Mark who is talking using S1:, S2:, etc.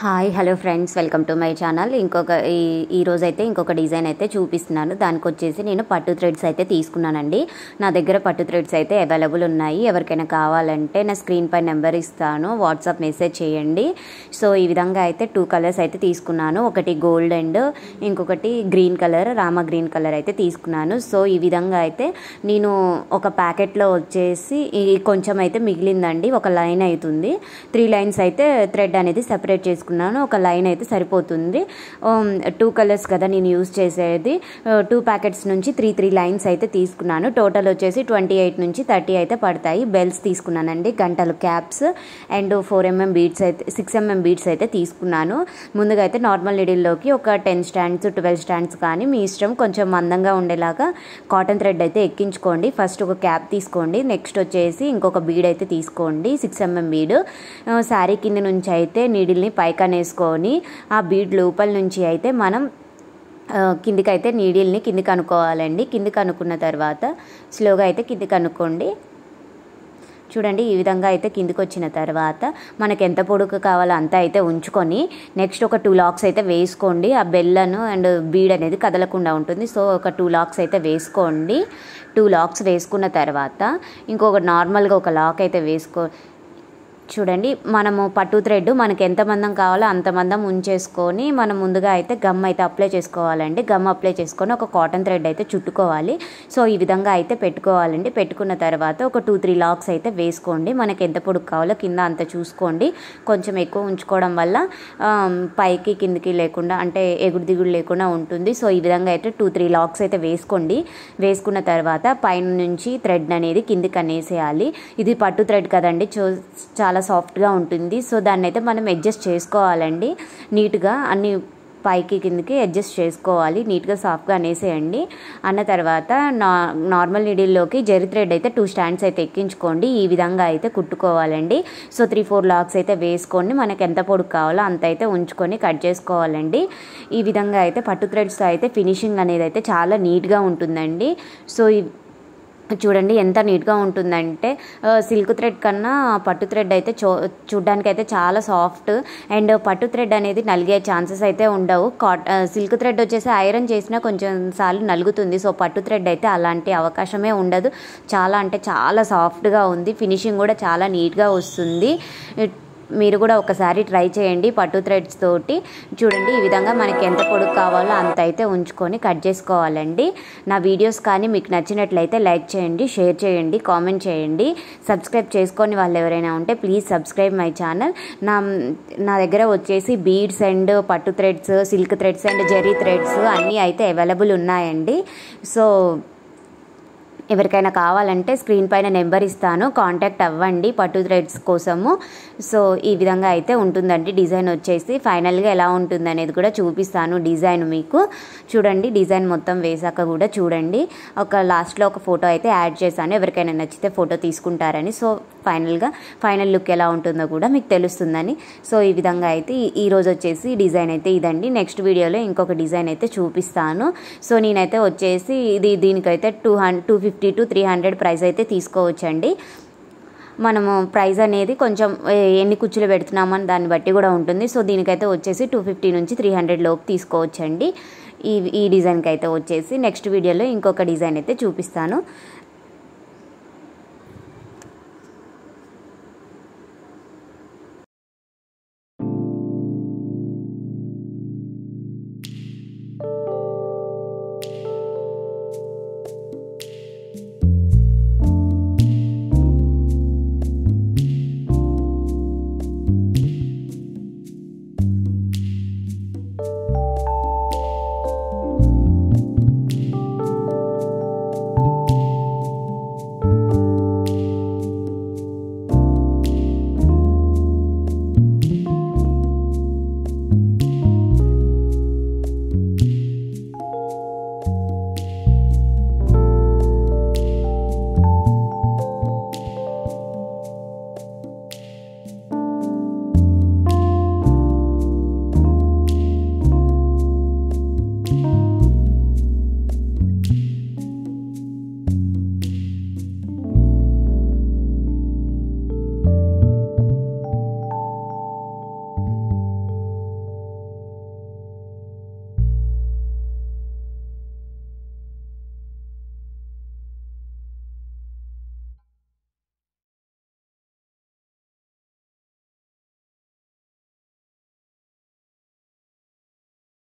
S1: Hi hello friends, welcome to my channel. ఈ రోజు అయితే ఇంకొక డిజైన్ అయితే చూపిస్తున్నాను. దానికి వచ్చేసి నేను పట్టు థ్రెడ్స్ అయితే తీసుకున్నానండి. నా దగ్గర పట్టు థ్రెడ్స్ అయితే అవైలబుల్ ఉన్నాయి. ఎవరికైనా కావాలంటే నా స్క్రీన్ పై నెంబర్ ఇస్తాను, వాట్సాప్ మెసేజ్ చేయండి. సో ఈ విధంగా అయితే 2 కలర్స్ అయితే తీసుకున్నాను. ఒకటి గోల్డ్ అండ్ ఇంకొకటి green colour, Rama green colour అయితే తీసుకున్నాను. సో ఈ విధంగా అయితే నేను ఒక ప్యాకెట్లో వచ్చేసి కొంచెం అయితే మిగిలిందండి. ఒక లైన్ అవుతుంది, 3 లైన్స్ అయితే థ్రెడ్ అనేది సెపరేట్ చేసుకున్నాను. ఒక లైన్ అయితే సరిపోతుంది. 2 కలర్స్ కదా నేను యూజ్ చేసేది. 2 ప్యాకెట్స్ నుంచి 3 లైన్స్ అయితే తీసుకున్నాను. టోటల్ వచ్చేసి 28 నుంచి 30 అయితే పడతాయి. బెల్స్ తీసుకున్నానండి, గంటలు, క్యాప్స్ అండ్ 4mm బీడ్స్ అయితే 6mm బీడ్స్ అయితే తీసుకున్నాను. ముందుగా అయితే నార్మల్ నీడిల్లోకి ఒక 10 స్టాండ్స్ 12 స్టాండ్స్ కానీ మీ ఇష్టం, కొంచెం మందంగా ఉండేలాగా కాటన్ థ్రెడ్ అయితే ఎక్కించుకోండి. ఫస్ట్ ఒక క్యాప్ తీసుకోండి, నెక్స్ట్ వచ్చేసి ఇంకొక బీడ్ అయితే తీసుకోండి, 6mm బీడ్. శారీ కింద నుంచి అయితే నీడిల్ని పైకి అనేసుకొని ఆ బీడ్ లోపల నుంచి అయితే మనం కిందికి అయితే నీడిల్ని కిందికి అనుకోవాలండి. కిందికి అనుకున్న తర్వాత స్లోగా అయితే కిందికి అనుకోండి. చూడండి, ఈ విధంగా అయితే కిందికి వచ్చిన తర్వాత మనకు ఎంత పొడుగు కావాలో అంత అయితే ఉంచుకొని నెక్స్ట్ ఒక 2 లాక్స్ అయితే వేసుకోండి. ఆ బెల్లను అండ్ బీడ్ అనేది కదలకుండా ఉంటుంది. సో ఒక 2 లాక్స్ అయితే వేసుకోండి. 2 లాక్స్ వేసుకున్న తర్వాత ఇంకొక నార్మల్గా ఒక లాక్ అయితే చూడండి, మనము పట్టు థ్రెడ్ మనకి ఎంత మందం కావాలో అంత మందం ఉంచేసుకొని మనం ముందుగా అయితే గమ్ అయితే అప్లై చేసుకోవాలండి. గమ్ అప్లై చేసుకొని ఒక కాటన్ థ్రెడ్ అయితే చుట్టుకోవాలి. సో ఈ విధంగా అయితే పెట్టుకోవాలండి. పెట్టుకున్న తర్వాత ఒక 2-3 లాక్స్ అయితే వేసుకోండి. మనకి ఎంత పొడుగు కావాలో కింద అంత చూసుకోండి. కొంచెం ఎక్కువ ఉంచుకోవడం వల్ల పైకి కిందికి లేకుండా, అంటే ఎగుడు దిగుడు లేకుండా ఉంటుంది. సో ఈ విధంగా అయితే 2-3 లాక్స్ అయితే వేసుకోండి. వేసుకున్న తర్వాత పైన నుంచి థ్రెడ్ అనేది కిందికి అనేసేయాలి. ఇది పట్టు థ్రెడ్ కదండి, చాలా సాఫ్ట్గా ఉంటుంది. సో దాన్ని అయితే మనం అడ్జస్ట్ చేసుకోవాలండి. నీట్గా అన్ని పైకి కిందకి అడ్జస్ట్ చేసుకోవాలి. నీట్గా సాఫ్ట్గా అనేసేయండి. అన్న తర్వాత నార్మల్ నీడిల్లోకి జెరీ థ్రెడ్ అయితే 2 స్టాండ్స్ అయితే ఎక్కించుకోండి. ఈ విధంగా అయితే కుట్టుకోవాలండి. సో 3-4 లాక్స్ అయితే వేసుకోండి. మనకి ఎంత పొడుగు కావాలో అంత అయితే ఉంచుకొని కట్ చేసుకోవాలండి. ఈ విధంగా అయితే పట్టు థ్రెడ్స్తో అయితే ఫినిషింగ్ అనేది అయితే చాలా నీట్గా ఉంటుందండి. సో చూడండి ఎంత నీట్గా ఉంటుందంటే సిల్క్ థ్రెడ్ కన్నా పట్టు థ్రెడ్ అయితే చూడ్డానికి అయితే చాలా సాఫ్ట్ అండ్ పట్టు థ్రెడ్ అనేది నలిగే ఛాన్సెస్ అయితే ఉండవు. సిల్క్ థ్రెడ్ వచ్చేసి ఐరన్ చేసినా కొంచెం సార్లు నలుగుతుంది. సో పట్టు థ్రెడ్ అయితే అలాంటి అవకాశమే ఉండదు. చాలా అంటే చాలా సాఫ్ట్గా ఉంది. ఫినిషింగ్ కూడా చాలా నీట్గా వస్తుంది. మీరు కూడా ఒకసారి ట్రై చేయండి పట్టు థ్రెడ్స్ తోటి. చూడండి, ఈ విధంగా మనకి ఎంత పొడుగు కావాలో అంత అయితే ఉంచుకొని కట్ చేసుకోవాలండి. నా వీడియోస్ కానీ మీకు నచ్చినట్లయితే లైక్ చేయండి, షేర్ చేయండి, కామెంట్ చేయండి. సబ్స్క్రైబ్ చేసుకొని వాళ్ళు ఎవరైనా ఉంటే ప్లీజ్ సబ్స్క్రైబ్ మై ఛానల్. నా దగ్గర వచ్చేసి బీడ్స్ అండ్ పట్టు threads, silk threads and zari threads అన్నీ అయితే అవైలబుల్ ఉన్నాయండి. సో ఎవరికైనా కావాలంటే స్క్రీన్ పైన నెంబర్ ఇస్తాను, కాంటాక్ట్ అవ్వండి పట్టు థ్రెడ్స్ కోసము. సో ఈ విధంగా అయితే ఉంటుందండి డిజైన్ వచ్చేసి. ఫైనల్గా ఎలా ఉంటుంది అనేది కూడా చూపిస్తాను డిజైన్ మీకు. చూడండి, డిజైన్ మొత్తం వేసాక కూడా చూడండి, లాస్ట్లో ఒక ఫోటో అయితే యాడ్ చేశాను. ఎవరికైనా నచ్చితే ఫోటో తీసుకుంటారని. సో ఫైనల్ లుక్ ఎలా ఉంటుందో కూడా మీకు తెలుస్తుందని. సో ఈ విధంగా అయితే ఈరోజు వచ్చేసి డిజైన్ అయితే ఇదండి. నెక్స్ట్ వీడియోలో ఇంకొక డిజైన్ అయితే చూపిస్తాను. సో నేనైతే వచ్చేసి దీనికైతే 250 to 300 ప్రైస్ అయితే తీసుకోవచ్చండి. మనము ప్రైస్ అనేది కొంచెం ఎన్ని కుచ్చులు పెడుతున్నామని దాన్ని బట్టి కూడా ఉంటుంది. సో దీనికైతే వచ్చేసి 250 నుంచి 300 లోపు తీసుకోవచ్చండి. ఈ డిజైన్కి అయితే వచ్చేసి నెక్స్ట్ వీడియోలో ఇంకొక డిజైన్ అయితే చూపిస్తాను.